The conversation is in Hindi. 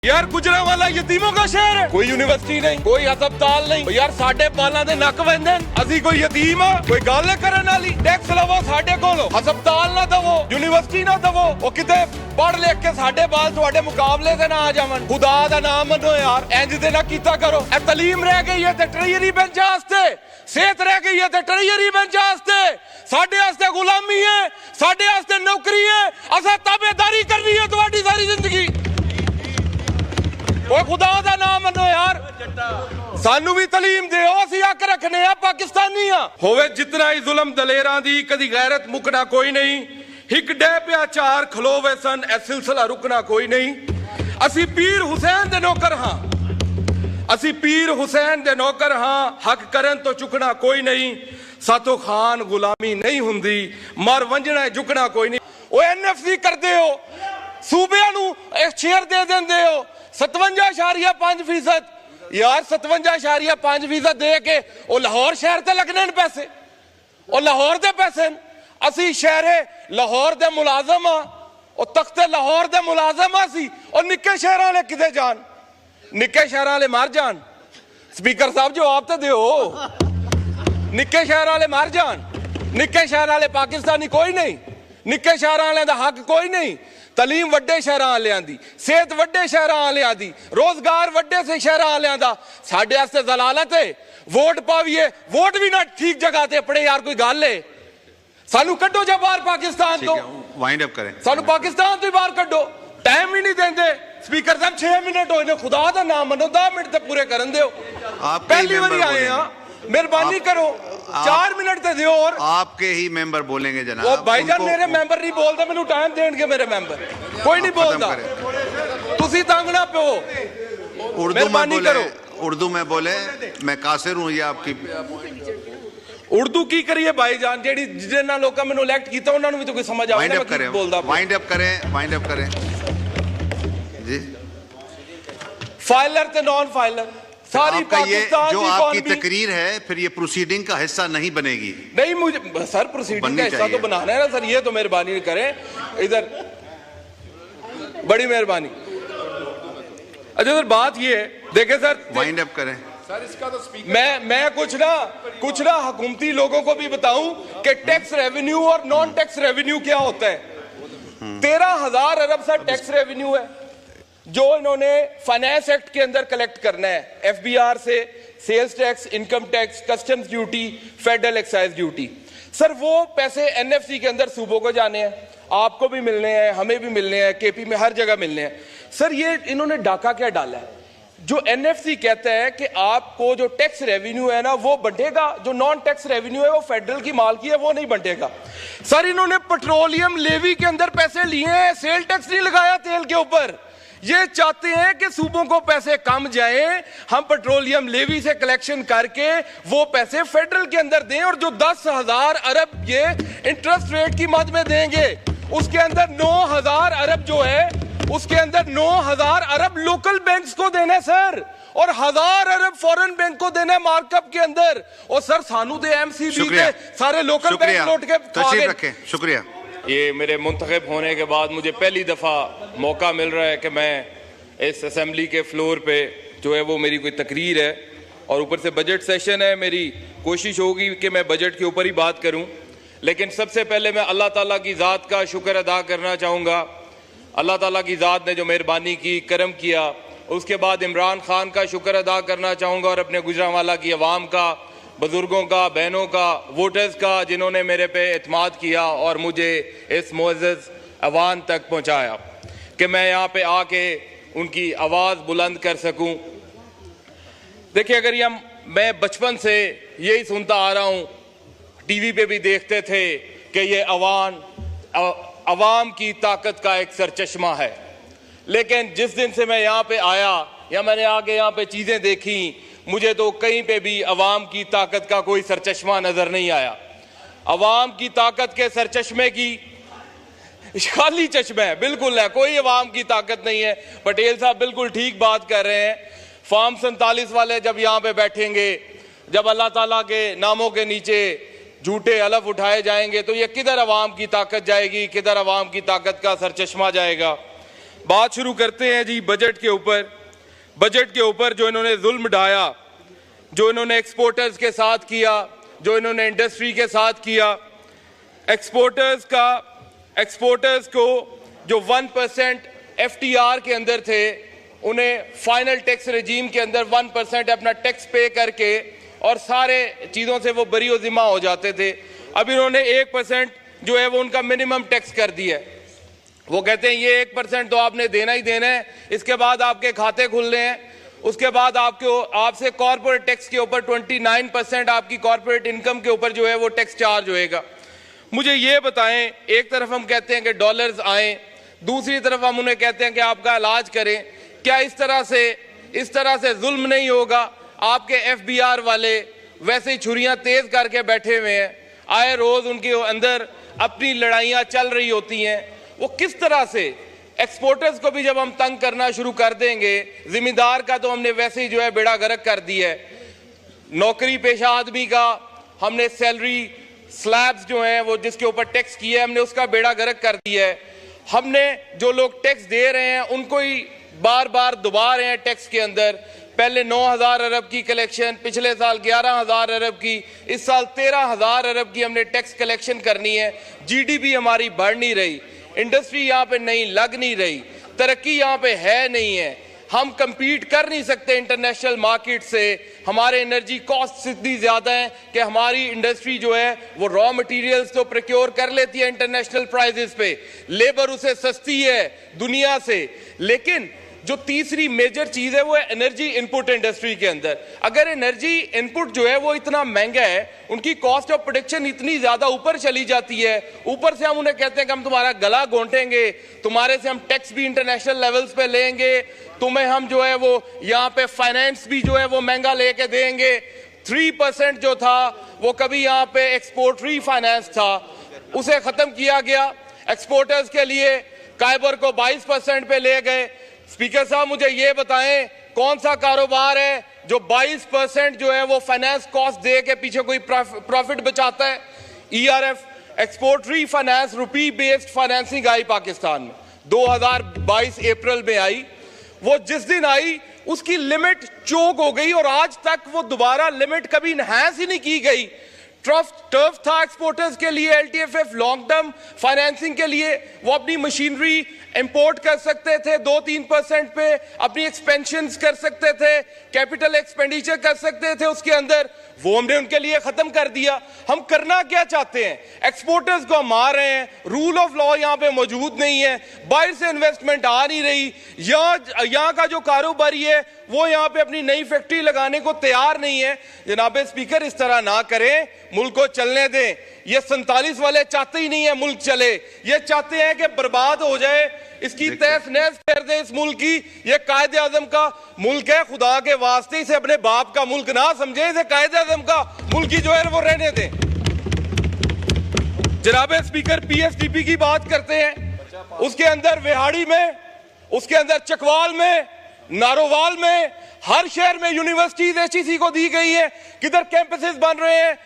यार गुजरांवाला यतीमों का शहर है, कोई यूनिवर्सिटी नहीं, कोई अस्पताल नहीं। यार साडे बालां दे नक वंदे असी कोई यतीम आ, कोई गल करन वाली। टैक्स लवो साडे कोलों, अस्पताल ना दवो, यूनिवर्सिटी ना दवो, ओ किते पढ़ लिख के साडे बाल तुहाडे मुकाबले ते ना आ जावन। खुदा दा नाम मनो यार, इंज दे ना कीता करो। ए तलीम रह गई है ते ट्रेजरी बेंच वास्ते, सेहत रह गई है ते ट्रेजरी बेंच वास्ते, साडे वास्ते गुलामी है, साडे वास्ते नौकरी है। असा ताबेदारी करनी है तुहाडी सारी जिंदगी। ओए खुदा दा नाम मनो यार, सानू भी तलीम दे, असीं हक रखने आ, पाकिस्तानी आ। होवे जितना ही जुल्म दलेरां दी, कदी गैरत मुकना कोई नहीं। हिक डे पिया चार खलोवे सन, ए सिलसिला रुकना कोई नहीं। असी पीर हुसैन दे नौकर हां, असी पीर हुसैन दे नौकर हां, हक करन तो चुकना कोई नहीं। सातो खान गुलामी नहीं हुंदी, मर वंजना झुकना कोई नहीं। ओ एनएफसी करदे हो, सूबे नू एक शेयर दे देंदे हो 57.5%। यार 57.5% दे के वो लाहौर शहर ते लगने पैसे, और लाहौर दे पैसे। असी शहरे लाहौर दे मुलाजम आ, और तख्ते लाहौर दे मुलाजम असी, और निक्के शहर वाले किते जान, निक्के शहर वाले मर जान। स्पीकर साहब जवाब तो दो, निक्के शहर वाले मर जान, निक्के शहर वाले पाकिस्तानी कोई नहीं, निक्के शहर वाले दा हक कोई नहीं। तलीम वड्डे शहरां वालियां दी, सेहत वड्डे शहरां वालियां दी, रोजगार वड्डे से शहरां वालियां दा। साडे वास्ते जलालत है, वोट पाविए, वोट भी ना ठीक जगह ते अपने। यार कोई गल है, सानू कड्डो जा बाहर पाकिस्तान तो, वाइंड अप करें, सानू पाकिस्तान तो बाहर कड्डो। टाइम ही नहीं देंदे स्पीकर साहब, 6 मिनट होए ने, खुदा दा नाम मनो 10 मिनट ते पूरे करन दियो। पहली बारी आए हां, मेहरबानी करो 4 मिनट ते दियो। और आपके ही मेंबर बोलेंगे जनाब। वो भाईजान मेरे मेंबर नहीं बोलते, मैनू टाइम देंगे मेरे मेंबर, कोई नहीं बोलता। तुसी तंग ना पे, उर्दू में बोले, उर्दू में बोले, मैं कासिर हूं, ये आपकी उर्दू की करिए भाईजान, जेडी जिन्ना लोकां मैनू इलेक्ट कीता उन्हां नू भी तो कोई समझ आवे ना कि बोलदा। वाइंड अप करें, वाइंड अप करें जी। फाइलर ते नॉन फाइलर सारी पाकिस्तान जो आपकी तकरीर है, फिर ये प्रोसीडिंग का हिस्सा नहीं बनेगी। नहीं, मुझे सर प्रोसीडिंग का हिस्सा तो बनाना है ना सर, ये तो मेहरबानी करें इधर, बड़ी मेहरबानी। अच्छा सर बात ये है, देखे सर, वाइंड अप करें सर। इसका तो मैं कुछ ना हुकूमती लोगों को भी बताऊं कि टैक्स रेवेन्यू और नॉन टैक्स रेवेन्यू क्या होता है। 13,000 अरब सर टैक्स रेवेन्यू है जो इन्होंने फाइनेंस एक्ट के अंदर कलेक्ट करना है, एफबीआर से, sales tax, income tax, customs duty, federal excise duty. Sir वो पैसे एनएफसी के अंदर सूबों को जाने हैं, आपको भी मिलने हैं, हमें भी मिलने हैं, केपी में हर जगह मिलने हैं। सर ये इन्होंने डाका क्या डाला है, जो एनएफसी कहता है कि आपको जो टैक्स रेवेन्यू है ना वो बंटेगा, जो नॉन टैक्स रेवेन्यू है वो फेडरल की माल की है, वो नहीं बंटेगा। सर इन्होंने पेट्रोलियम लेवी के अंदर पैसे लिए हैं, सेल टैक्स नहीं लगाया तेल के ऊपर। ये चाहते हैं कि सूबों को पैसे कम जाएं, हम पेट्रोलियम लेवी से कलेक्शन करके वो पैसे फेडरल के अंदर दें, और जो 10,000 अरब ये इंटरेस्ट रेट की मद में देंगे, उसके अंदर 9,000 अरब जो है, उसके अंदर 9,000 अरब लोकल बैंक्स को देना है सर, और 1,000 अरब फॉरेन बैंक को देना है मार्कअप के अंदर। और सर सानू दे एमसीबी के सारे लोकल बैंक लौट के तशरीफ रखें। शुक्रिया। ये मेरे मुंतखब होने के बाद मुझे पहली दफ़ा मौका मिल रहा है कि मैं इस असेंबली के फ्लोर पे जो है वो मेरी कोई तकरीर है, और ऊपर से बजट सेशन है। मेरी कोशिश होगी कि मैं बजट के ऊपर ही बात करूं, लेकिन सबसे पहले मैं अल्लाह ताला की ज़ात का शुक्र अदा करना चाहूँगा। अल्लाह ताला की ज़ात ने जो मेहरबानी की, करम किया। उसके बाद इमरान खान का शुक्र अदा करना चाहूँगा, और अपने गुजरांवाला की आवाम का, बुजुर्गों का, बहनों का, वोटर्स का, जिन्होंने मेरे पे एतमाद किया और मुझे इस मुअज़्ज़ज़ अवान तक पहुँचाया कि मैं यहाँ पे आके उनकी आवाज़ बुलंद कर सकूँ। देखिए अगर ये मैं बचपन से यही सुनता आ रहा हूँ, टीवी पे भी देखते थे कि ये अवाम की ताकत का एक सरचश्मा है, लेकिन जिस दिन से मैं यहाँ पे आया या मैंने आगे यहाँ पे चीज़ें देखी, मुझे तो कहीं पे भी अवाम की ताकत का कोई सरचश्मा नजर नहीं आया। अवाम की ताकत के सरचश्मे की खाली चश्मा है, बिल्कुल है, कोई अवाम की ताकत नहीं है। पटेल साहब बिल्कुल ठीक बात कर रहे हैं। फॉर्म 47 वाले जब यहाँ पे बैठेंगे, जब अल्लाह ताला के नामों के नीचे झूठे अलफ उठाए जाएंगे, तो ये किधर अवाम की ताकत जाएगी, किधर अवाम की ताकत का सरचश्मा जाएगा। बात शुरू करते हैं जी बजट के ऊपर। बजट के ऊपर जो इन्होंने जुल्म ढाया, जो इन्होंने एक्सपोर्टर्स के साथ किया, जो इन्होंने इंडस्ट्री के साथ किया, एक्सपोर्टर्स को जो 1% FTR के अंदर थे, उन्हें फाइनल टैक्स रेजीम के अंदर 1% अपना टैक्स पे करके और सारे चीज़ों से वो बरी ज़िम्मा हो जाते थे। अब इन्होंने 1% जो है वो उनका मिनिमम टैक्स कर दिया है। वो कहते हैं ये 1% तो आपने देना ही देना है, इसके बाद आपके खाते खुलने हैं, उसके बाद आपसे कॉर्पोरेट टैक्स के ऊपर 29% आपकी कॉर्पोरेट इनकम के ऊपर जो है वो टैक्स चार्ज होएगा। मुझे ये बताएं, एक तरफ हम कहते हैं कि डॉलर्स आएँ, दूसरी तरफ हम उन्हें कहते हैं कि आपका इलाज करें। क्या इस तरह से जुल्म नहीं होगा? आपके FBR वाले वैसे ही छुरियां तेज करके बैठे हुए हैं, आए रोज उनके अंदर अपनी लड़ाइयां चल रही होती हैं। वो किस तरह से एक्सपोर्टर्स को भी जब हम तंग करना शुरू कर देंगे, जिम्मेदार का तो हमने वैसे ही जो है बेड़ा गर्क कर दिया है। नौकरी पेशा आदमी का हमने सैलरी स्लैब्स जो हैं वो जिसके ऊपर टैक्स किया है, हमने उसका बेड़ा गर्क कर दिया है। हमने जो लोग टैक्स दे रहे हैं उनको ही बार बार दुबा रहे हैं टैक्स के अंदर। पहले 9,000 अरब की कलेक्शन, पिछले साल 11,000 अरब की, इस साल 13,000 अरब की हमने टैक्स कलेक्शन करनी है। GDP हमारी बढ़ नहीं रही, इंडस्ट्री यहाँ पे नहीं लग नहीं रही, तरक्की यहाँ पे है नहीं है, हम compete कर नहीं सकते इंटरनेशनल मार्केट से। हमारे एनर्जी कॉस्ट इतनी ज़्यादा है कि हमारी इंडस्ट्री जो है वो रॉ मटेरियल्स तो प्रोक्योर कर लेती है इंटरनेशनल प्राइजेस पे, लेबर उसे सस्ती है दुनिया से। लेकिन जो तीसरी मेजर चीज़ है वो है एनर्जी इनपुट इंडस्ट्री के अंदर। अगर एनर्जी इनपुट जो है वो इतना महंगा है, उनकी कॉस्ट ऑफ प्रोडक्शन इतनी ज़्यादा ऊपर चली जाती है, ऊपर से हम उन्हें कहते हैं कि हम तुम्हारा गला घोंटेंगे, तुम्हारे से हम टैक्स भी इंटरनेशनल लेवल्स पे लेंगे, तुम्हें हम जो है वो यहाँ पे फाइनेंस भी जो है वो महंगा लेके देंगे। 3% जो था वो कभी यहाँ पे एक्सपोर्टरी फाइनेंस था, उसे ख़त्म किया गया। एक्सपोर्टर्स के लिए काइबर को 22% पे ले गए। स्पीकर साहब मुझे ये बताएं, कौन सा कारोबार है जो 22% जो है वो फाइनेंस कॉस्ट दे के पीछे कोई प्रॉफिट बचाता है? ERF एक्सपोर्टरी फाइनेंस रुपी बेस्ड फाइनेंसिंग आई पाकिस्तान में 2022 अप्रैल में आई। वो जिस दिन आई उसकी लिमिट चोक हो गई और आज तक वो दोबारा लिमिट कभी इनहैंस ही नहीं की गई। टर्फ था एक्सपोर्टर्स के लिए, LTFF लॉन्ग टर्म फाइनेंसिंग के लिए। वो अपनी मशीनरी इंपोर्ट कर सकते थे 2-3% पे, अपनी एक्सपेंशन कर सकते थे, कैपिटल एक्सपेंडिचर कर सकते थे उसके अंदर, वो हमने उनके लिए खत्म कर दिया। हम करना क्या चाहते हैं? एक्सपोर्टर्स को मार रहे हैं, रूल ऑफ लॉ यहाँ पे मौजूद नहीं है, बाहर से इन्वेस्टमेंट आ नहीं रही, यहाँ का जो कारोबारी है वो यहाँ पे अपनी नई फैक्ट्री लगाने को तैयार नहीं है। जनाब स्पीकर, इस तरह ना करें, मुल्क को चलने दें। ये 47 वाले चाहते ही नहीं है मुल्क चले, ये चाहते हैं कि बर्बाद हो जाए, इसकी तहस नहस कर दे इस मुल्क की। ये कायदे आजम का मुल्क है, खुदा के वास्ते इसे अपने बाप का मुल्क ना समझे, इसे कायदे आजम का मुल्क ही जो है वो रहने दें। जनाब स्पीकर, PSDP की बात करते हैं, उसके अंदर विहाड़ी में, उसके अंदर चकवाल में, नारोवाल में, हर शहर में यूनिवर्सिटीज HEC को दी गई है। किधर कैंपसेस बन रहे हैं?